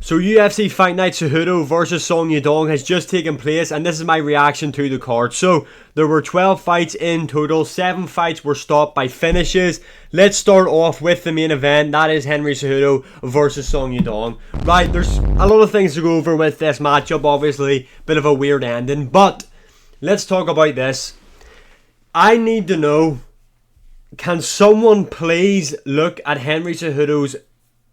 So UFC Fight Night Cejudo versus Song Yadong has just taken place, and this is my reaction to the card. So there were 12 fights in total, 7 fights were stopped by finishes. Let's start off with the main event, that is Henry Cejudo versus Song Yadong. Right, there's a lot of things to go over with this matchup, obviously, bit of a weird ending, but let's talk about this. I need to know, can someone please look at Henry Cejudo's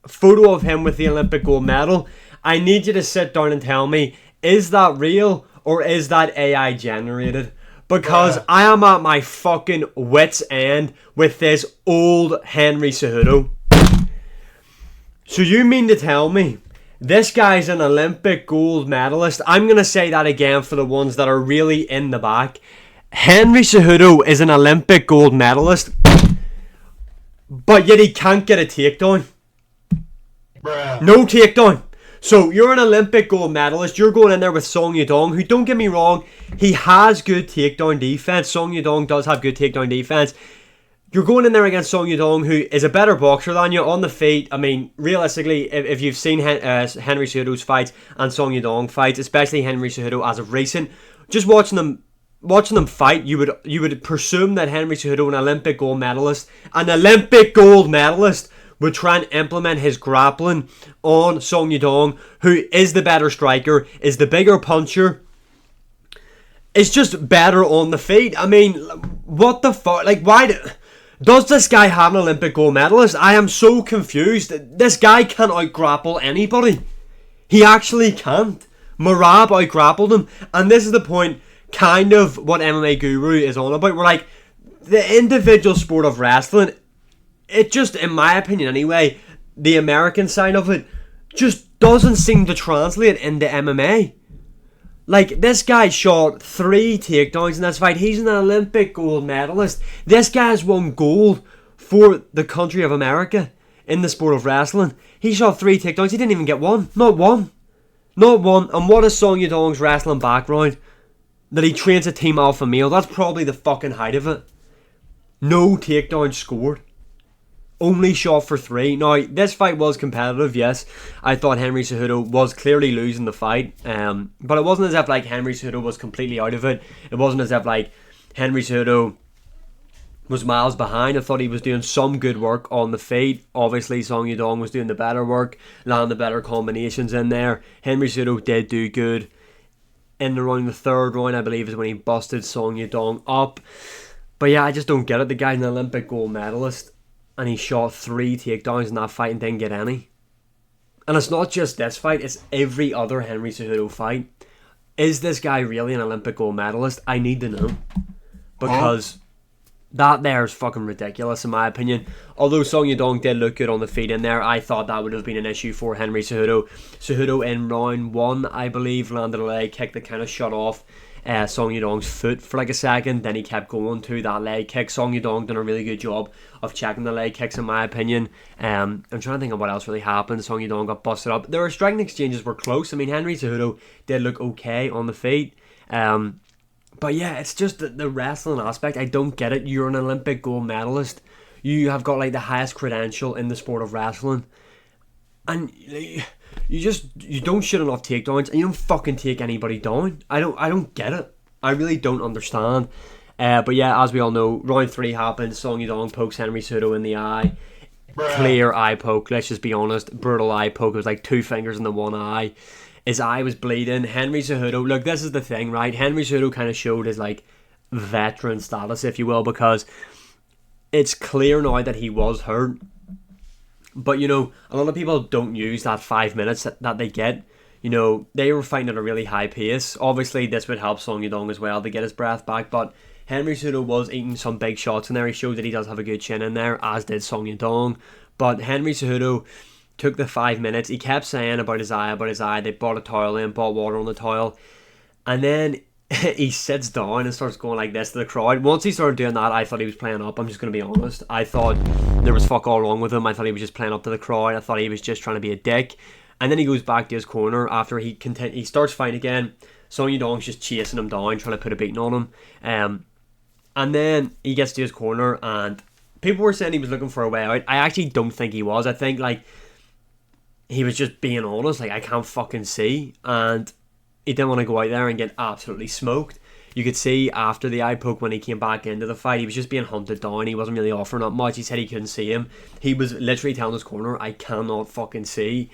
photo of him with the Olympic gold medal? I need you to sit down and tell me, is that real or is that AI generated? Because I am at my fucking wit's end with this old Henry Cejudo. So you mean to tell me this guy's an Olympic gold medalist? I'm going to say that again for the ones that are really in the back. Henry Cejudo is an Olympic gold medalist, but yet he can't get a takedown. No takedown. So you're an Olympic gold medalist. You're going in there with Song Yadong, who, don't get me wrong, he has good takedown defense. Song Yadong does have good takedown defense. You're going in there against Song Yadong, who is a better boxer than you on the feet. I mean, realistically, if you've seen Henry Cejudo's fights and Song Yadong fights, especially Henry Cejudo as of recent, just watching them fight, you would presume that Henry Cejudo, an Olympic gold medalist, would try and implement his grappling on Song Yadong, who is the better striker, is the bigger puncher, is just better on the feet. I mean, what the fuck? Like, does this guy have an Olympic gold medalist? I am so confused. This guy can't out-grapple anybody. He actually can't. Marab out-grappled him, and this is the point, kind of what MMA Guru is on about. We're like, the individual sport of wrestling, it just, in my opinion anyway, the American side of it just doesn't seem to translate into MMA. Like, this guy shot 3 takedowns in this fight. He's an Olympic gold medalist. This guy's won gold for the country of America in the sport of wrestling. He shot 3 takedowns. He didn't even get one. Not one. And what is Song Yadong's wrestling background? That he trains a team alpha male. That's probably the fucking height of it. No takedowns scored. Only shot for 3. Now, this fight was competitive, yes. I thought Henry Cejudo was clearly losing the fight. But it wasn't as if like Henry Cejudo was completely out of it. It wasn't as if like Henry Cejudo was miles behind. I thought he was doing some good work on the feet. Obviously, Song Yadong was doing the better work, landing the better combinations in there. Henry Cejudo did do good. In around the 3rd round, I believe, is when he busted Song Yadong up. But yeah, I just don't get it. The guy's an Olympic gold medalist, and he shot 3 takedowns in that fight and didn't get any. And it's not just this fight, it's every other Henry Cejudo fight. Is this guy really an Olympic gold medalist? I need to know. Because that there is fucking ridiculous in my opinion. Although Song Yadong did look good on the feet in there, I thought that would have been an issue for Henry Cejudo. Cejudo in round 1, I believe, landed a leg kick that kind of shut off Song Yadong's foot for like a second. Then he kept going to that leg kick. Song Yadong done a really good job of checking the leg kicks in my opinion. I'm trying to think of what else really happened. Song Yadong got busted up. Their striking exchanges were close. I mean, Henry Cejudo did look okay on the feet. But yeah, it's just the wrestling aspect. I don't get it. You're an Olympic gold medalist. You have got like the highest credential in the sport of wrestling, and you don't shoot enough takedowns, and you don't fucking take anybody down. I don't get it. I really don't understand. But yeah, as we all know, round 3 happened. Song Yadong pokes Henry Cejudo in the eye. Clear eye poke. Let's just be honest. Brutal eye poke. It was like 2 fingers in the one eye. His eye was bleeding. Henry Cejudo, look, this is the thing, right? Henry Cejudo kind of showed his like veteran status, if you will, because it's clear now that he was hurt. But you know, a lot of people don't use that 5 minutes that they get. You know, they were fighting at a really high pace. Obviously, this would help Song Yadong as well to get his breath back. But Henry Cejudo was eating some big shots in there. He showed that he does have a good chin in there, as did Song Yadong. But Henry Cejudo took the 5 minutes. He kept saying about his eye. They brought a towel in, brought water on the towel. And then he sits down and starts going like this to the crowd. Once he started doing that, I thought he was playing up. I'm just going to be honest. I thought there was fuck all wrong with him. I thought he was just playing up to the crowd. I thought he was just trying to be a dick. And then he goes back to his corner after he starts fighting again. Song Yadong's just chasing him down, trying to put a beating on him. And then he gets to his corner and people were saying he was looking for a way out. I actually don't think he was. I think like he was just being honest, like, I can't fucking see, and he didn't want to go out there and get absolutely smoked. You could see after the eye poke when he came back into the fight, he was just being hunted down. He wasn't really offering up much. He said he couldn't see him. He was literally telling his corner, I cannot fucking see.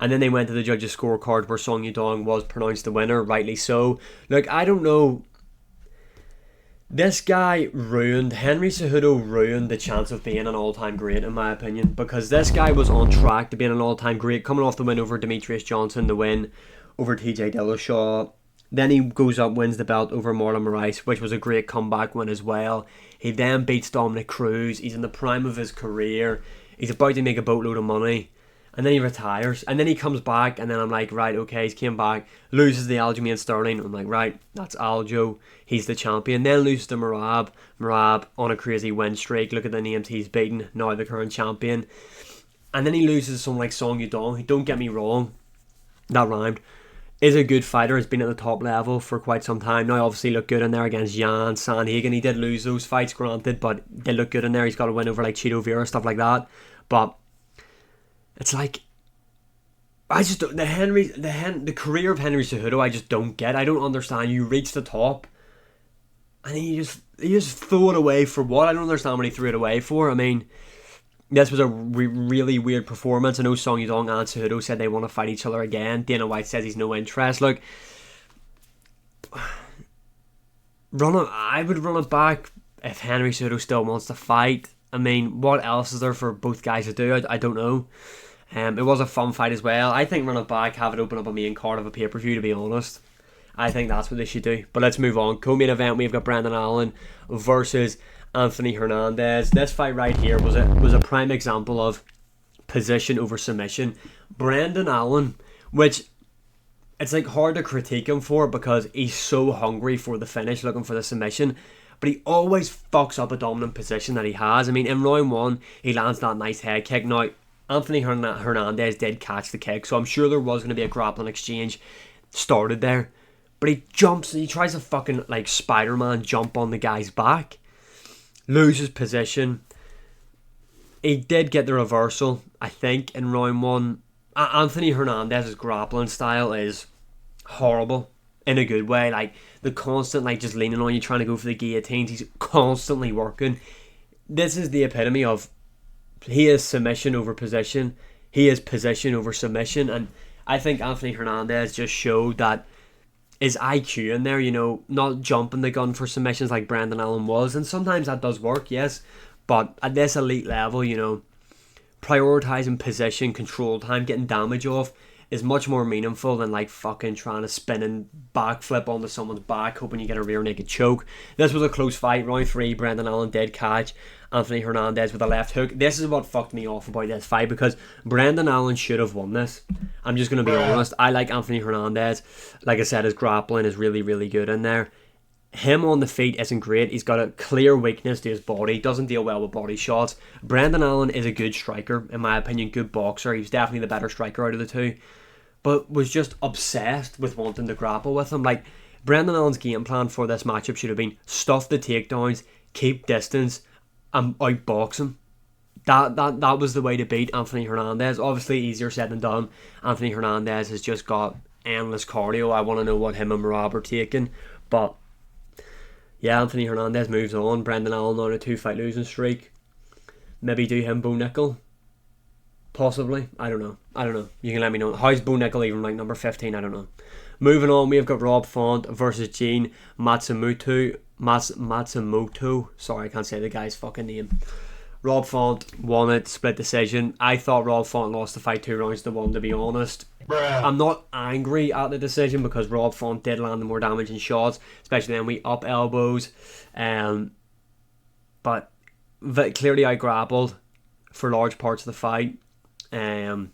And then they went to the judges' scorecard where Song Yudong was pronounced the winner, rightly so. Look, I don't know. This guy Henry Cejudo ruined the chance of being an all-time great, in my opinion, because this guy was on track to being an all-time great, coming off the win over Demetrius Johnson, the win over TJ Dillashaw. Then he goes up, wins the belt over Marlon Moraes, which was a great comeback win as well. He then beats Dominic Cruz. He's in the prime of his career. He's about to make a boatload of money. And then he retires. And then he comes back, and then I'm like, right, okay, he's came back. Loses the Aljamain Sterling. I'm like, right, that's Aljo. He's the champion. Then loses to Merab. Merab on a crazy win streak. Look at the names he's beaten. Now the current champion. And then he loses to someone like Song Yudong, who, don't get me wrong, that rhymed, is a good fighter, has been at the top level for quite some time now. Obviously looked good in there against Jan Sanhagen. He did lose those fights, granted, but they look good in there. He's got a win over like Cheeto Vera, stuff like that. But it's like, I just don't, the career of Henry Cejudo, I just don't get. I don't understand. You reach the top and you just throw it away for what? I don't understand what he threw it away for. I mean, this was a really weird performance. I know Song Yudong and Cejudo said they want to fight each other again. Dana White says he's no interest. Look, I would run it back if Henry Cejudo still wants to fight. I mean, what else is there for both guys to do? I don't know. It was a fun fight as well. I think run it back, have it open up a main card of a pay-per-view, to be honest. I think that's what they should do. But let's move on. Co-main event, we've got Brendan Allen versus Anthony Hernandez. This fight right here was a prime example of position over submission. Brendan Allen, which it's like hard to critique him for because he's so hungry for the finish, looking for the submission, but he always fucks up a dominant position that he has. I mean, in round one, he lands that nice head kick. Now, Anthony Hernandez did catch the kick, so I'm sure there was going to be a grappling exchange started there. But he tries to fucking like Spider-Man jump on the guy's back, loses position. He did get the reversal, I think, in round one. Anthony Hernandez's grappling style is horrible in a good way. Like the constant, like just leaning on you, trying to go for the guillotines. He's constantly working. This is the epitome of, he is submission over position. He is position over submission, and I think Anthony Hernandez just showed that his IQ in there, you know, not jumping the gun for submissions like Brendan Allen was, and sometimes that does work, yes, but at this elite level, you know, prioritizing position, control time, getting damage off is much more meaningful than like fucking trying to spin and backflip onto someone's back hoping you get a rear naked choke. This was a close fight. Round 3, Brendan Allen did catch Anthony Hernandez with a left hook. This is what fucked me off about this fight, because Brendan Allen should have won this. I'm just going to be honest. I like Anthony Hernandez. Like I said, his grappling is really, really good in there. Him on the feet isn't great. He's got a clear weakness to his body. Doesn't deal well with body shots. Brendan Allen is a good striker, in my opinion. Good boxer. He's definitely the better striker out of the two, but was just obsessed with wanting to grapple with him. Like, Brendan Allen's game plan for this matchup should have been stuff the takedowns, keep distance, and outbox him. That was the way to beat Anthony Hernandez. Obviously easier said than done. Anthony Hernandez has just got endless cardio. I want to know what him and Merab are taking, but yeah, Anthony Hernandez moves on. Brendan Allen on a 2-fight losing streak. Maybe do him Bo Nickel. Possibly. I don't know. You can let me know. How's Bo Nickel even like number 15? I don't know. Moving on, we have got Rob Font versus Gene Matsumoto. Sorry, I can't say the guy's fucking name. Rob Font won it, split decision. I thought Rob Font lost the fight 2 rounds to 1, to be honest. Bruh. I'm not angry at the decision because Rob Font did land the more damaging shots, especially then we up elbows. But clearly I grappled for large parts of the fight. Can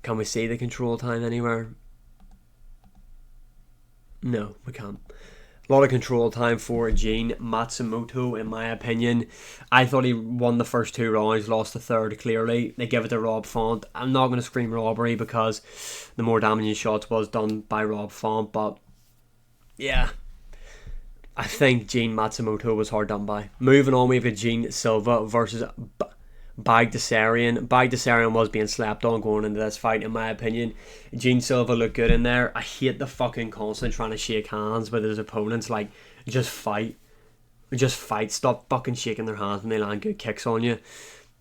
we see the control time anywhere? No, we can't. A lot of control time for Gene Matsumoto, in my opinion. I thought he won the first 2 rounds, lost the third clearly. They give it to Rob Font. I'm not going to scream robbery because the more damaging shots was done by Rob Font, but yeah, I think Gene Matsumoto was hard done by. Moving on, we have Gene Silva versus Bagdasarian was being slapped on going into this fight, in my opinion. Gene Silva looked good in there. I hate the fucking constant trying to shake hands with his opponents. Like, just fight. Just fight. Stop fucking shaking their hands when they land good kicks on you.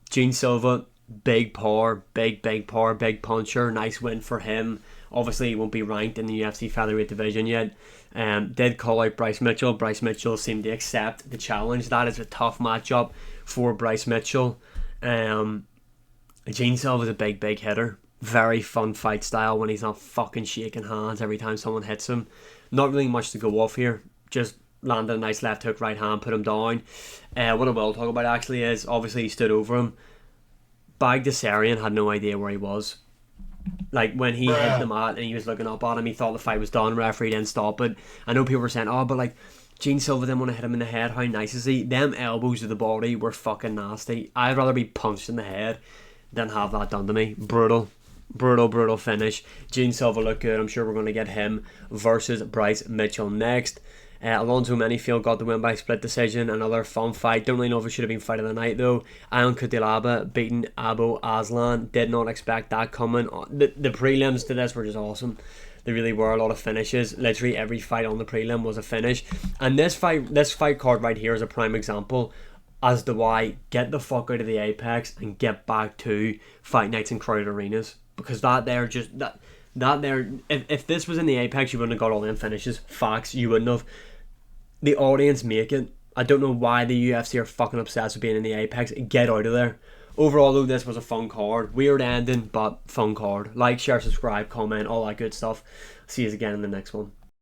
Gene Silva, big power, big power, big puncher. Nice win for him. Obviously, he won't be ranked in the UFC featherweight division yet. Did call out Bryce Mitchell. Bryce Mitchell seemed to accept the challenge. That is a tough matchup for Bryce Mitchell. Gene Silva's a big hitter. Very fun fight style when he's not fucking shaking hands every time someone hits him. Not really much to go off here. Just landed a nice left hook, right hand, put him down. What I will talk about actually is, obviously he stood over him. Bagdasarian had no idea where he was. Like, when he hit the mat and he was looking up at him, he thought the fight was done. Referee didn't stop it. I know people were saying, oh, but like, Gene Silva didn't want to hit him in the head. How nice is he? Them elbows to the body were fucking nasty. I'd rather be punched in the head than have that done to me. Brutal finish. Gene Silva looked good. I'm sure we're going to get him versus Bryce Mitchell next. Alonzo Menifield got the win by split decision. Another fun fight. Don't really know if it should have been fight of the night though. Ion Cutelaba beating Abu Aslan. Did not expect that coming. The prelims to this were just awesome. They really were. A lot of finishes. Literally every fight on the prelim was a finish. And this fight card right here is a prime example as to why get the fuck out of the Apex and get back to fight nights in crowded arenas. Because if this was in the Apex, you wouldn't have got all them finishes. Facts, you wouldn't have. The audience make it. I don't know why the UFC are fucking obsessed with being in the Apex. Get out of there. Overall, though, this was a fun card. Weird ending, but fun card. Like, share, subscribe, comment, all that good stuff. See you again in the next one.